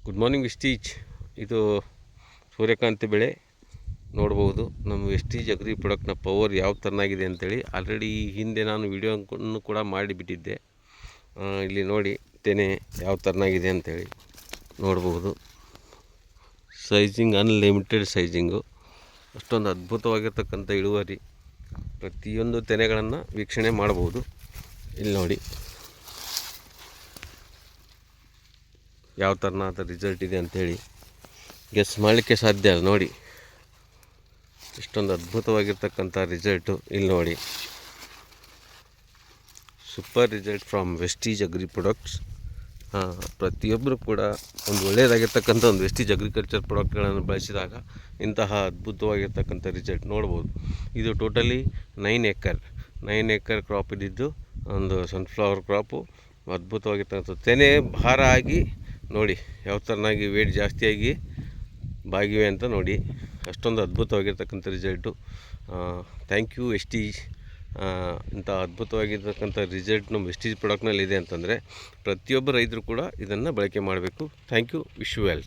Good morning Vestige. ಇದು ಸೂರ್ಯಕಾಂತಿ ಬೆಳೆ ನೋಡ್ಬೋದು. ನಮ್ಮ ವೆಸ್ಟೀಜ್ ಅಗ್ರಿ ಪ್ರಾಡಕ್ಟ್ನ ಪವರ್ ಯಾವ ಥರನಾಗಿದೆ ಅಂತೇಳಿ ಆಲ್ರೆಡಿ ಹಿಂದೆ ನಾನು ವಿಡಿಯೋವನ್ನು ಕೂಡ ಮಾಡಿಬಿಟ್ಟಿದ್ದೆ. ಇಲ್ಲಿ ನೋಡಿ ತೆನೆ ಯಾವ ಥರನಾಗಿದೆ ಅಂತೇಳಿ ನೋಡ್ಬೋದು. ಸೈಜಿಂಗ್ ಅನ್ಲಿಮಿಟೆಡ್ ಸೈಜಿಂಗು, ಅಷ್ಟೊಂದು ಅದ್ಭುತವಾಗಿರ್ತಕ್ಕಂಥ ಇಳುವರಿ. ಪ್ರತಿಯೊಂದು ತೆನೆಗಳನ್ನು ವೀಕ್ಷಣೆ ಮಾಡ್ಬೋದು. ಇಲ್ಲಿ ನೋಡಿ ಯಾವ ಥರನಾದ ರಿಸಲ್ಟ್ ಇದೆ ಅಂಥೇಳಿ ಗೆಸ್ ಮಾಡಲಿಕ್ಕೆ ಸಾಧ್ಯ. ನೋಡಿ ಇಷ್ಟೊಂದು ಅದ್ಭುತವಾಗಿರ್ತಕ್ಕಂಥ ರಿಸಲ್ಟು. ಇಲ್ಲಿ ನೋಡಿ, super result from Vestige agri products. ಪ್ರತಿಯೊಬ್ಬರು ಕೂಡ ಒಂದು ಒಳ್ಳೆಯದಾಗಿರ್ತಕ್ಕಂಥ ಒಂದು ವೆಸ್ಟೀಜ್ ಅಗ್ರಿಕಲ್ಚರ್ ಪ್ರಾಡಕ್ಟ್ಗಳನ್ನು ಬಳಸಿದಾಗ ಇಂತಹ ಅದ್ಭುತವಾಗಿರ್ತಕ್ಕಂಥ ರಿಸಲ್ಟ್ ನೋಡ್ಬೋದು. ಇದು ಟೋಟಲಿ 9 ಎಕರ್ ಕ್ರಾಪ್ ಇದ್ದಿದ್ದು ಒಂದು ಸನ್ಫ್ಲವರ್ ಕ್ರಾಪು. ಅದ್ಭುತವಾಗಿರ್ತಕ್ಕಂಥ ತೆನೆ ಭಾರ ಆಗಿ ನೋಡಿ ಯಾವ ಥರನಾಗಿ ವೇಟ್ ಜಾಸ್ತಿಯಾಗಿ ಬಾಗಿವೆ ಅಂತ ನೋಡಿ. ಅಷ್ಟೊಂದು ಅದ್ಭುತವಾಗಿರ್ತಕ್ಕಂಥ ರಿಸಲ್ಟು. Thank you Vestige. ಇಂಥ ಅದ್ಭುತವಾಗಿರ್ತಕ್ಕಂಥ ರಿಸಲ್ಟ್ ನಮ್ಮ ವೆಸ್ಟೀಜ್ ಪ್ರಾಡಕ್ಟ್ನಲ್ಲಿ ಇದೆ ಅಂತಂದರೆ ಪ್ರತಿಯೊಬ್ಬ ರೈತರು ಕೂಡ ಇದನ್ನು ಬಳಕೆ ಮಾಡಬೇಕು. Thank you. Wish you well.